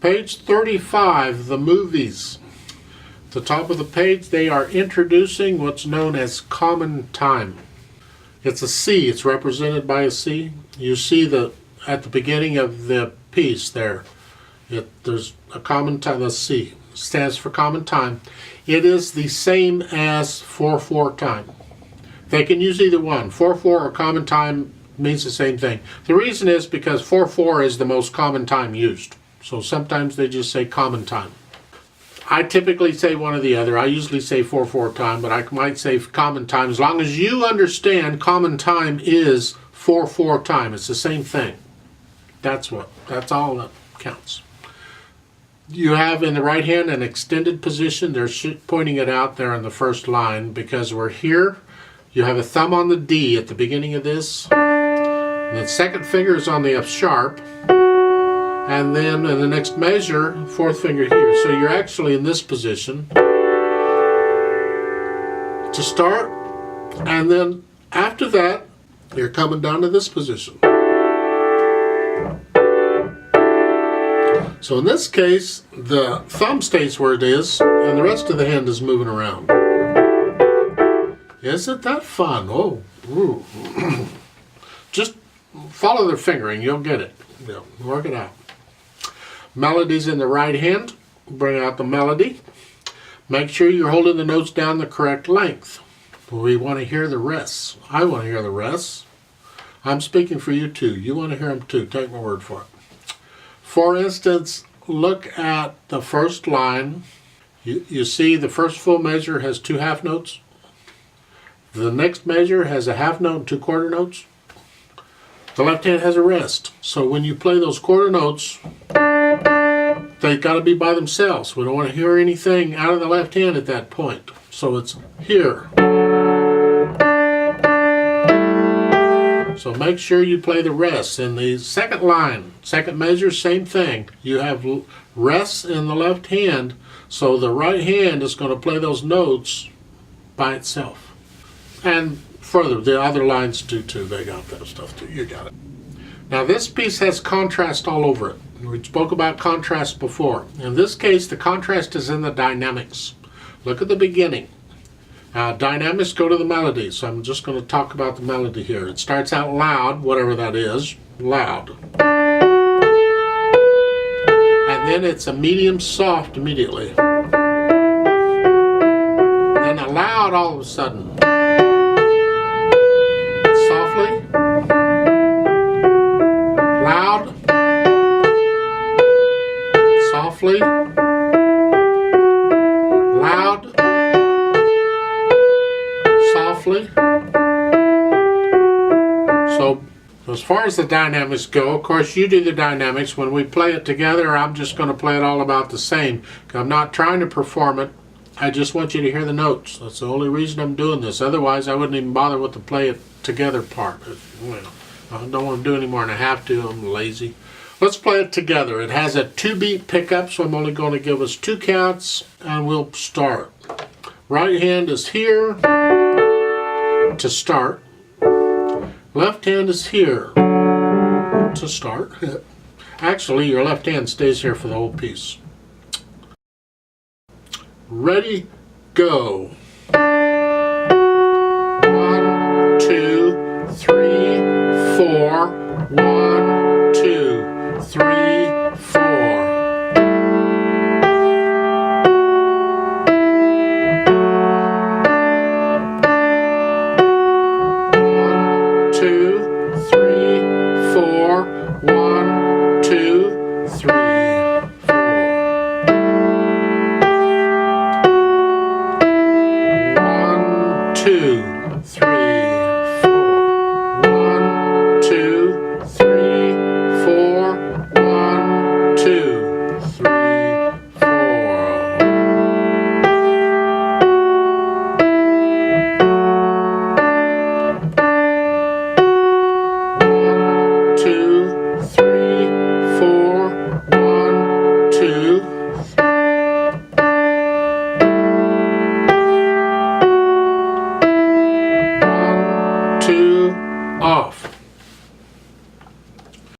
Page 35, the movies. At the top of the page, they are introducing what's known as common time. It's a C. It's represented by a C. You see at the beginning of the piece there, there's a common time. The C stands for common time. It is the same as 4/4 time. They can use either one. 4/4 or common time means the same thing. The reason is because 4/4 is the most common time used. So sometimes they just say common time. I typically say one or the other. I usually say 4/4 time, but I might say common time. As long as you understand common time is 4/4 time. It's the same thing. That's all that counts. You have in the right hand an extended position. They're pointing it out there in the first line because we're here. You have a thumb on the D at the beginning of this. And the second finger is on the F sharp. And then in the next measure, fourth finger here. So you're actually in this position to start. And then after that, you're coming down to this position. So in this case, the thumb stays where it is, and the rest of the hand is moving around. Isn't that fun? Oh, ooh. Just follow their fingering, you'll get it. Yeah, work it out. Melodies in the right hand, bring out the melody. Make sure you're holding the notes down the correct length. We want to hear the rests. I want to hear the rests. I'm speaking for you too. You want to hear them too. Take my word for it. For instance, look at the first line. You see the first full measure has 2 half notes. The next measure has a half note and 2 quarter notes. The left hand has a rest. So when you play those quarter notes, they've got to be by themselves. We don't want to hear anything out of the left hand at that point. So it's here. So make sure you play the rests. In the second line, second measure, same thing. You have rests in the left hand, so the right hand is going to play those notes by itself. And further, the other lines do too. They got that stuff too. You got it. Now this piece has contrast all over it. We spoke about contrast before. In this case, the contrast is in the dynamics. Look at the beginning. Dynamics go to the melody, so I'm just going to talk about the melody here. It starts out loud, whatever that is, loud. And then it's a medium soft immediately. Then a loud all of a sudden. Softly. Loud. Softly. Loud. Softly. So as far as the dynamics go, of course you do the dynamics. When we play it together, I'm just going to play it all about the same. I'm not trying to perform it. I just want you to hear the notes. That's the only reason I'm doing this. Otherwise, I wouldn't even bother with the play it together part. I don't want to do any more than I have to. I'm lazy. Let's play it together. It has a 2-beat pickup, so I'm only going to give us 2 counts, and we'll start. Right hand is here to start. Left hand is here to start. Actually, your left hand stays here for the whole piece. Ready, go. 1, 2, 3, 4. 1, 2, 3, 4. One,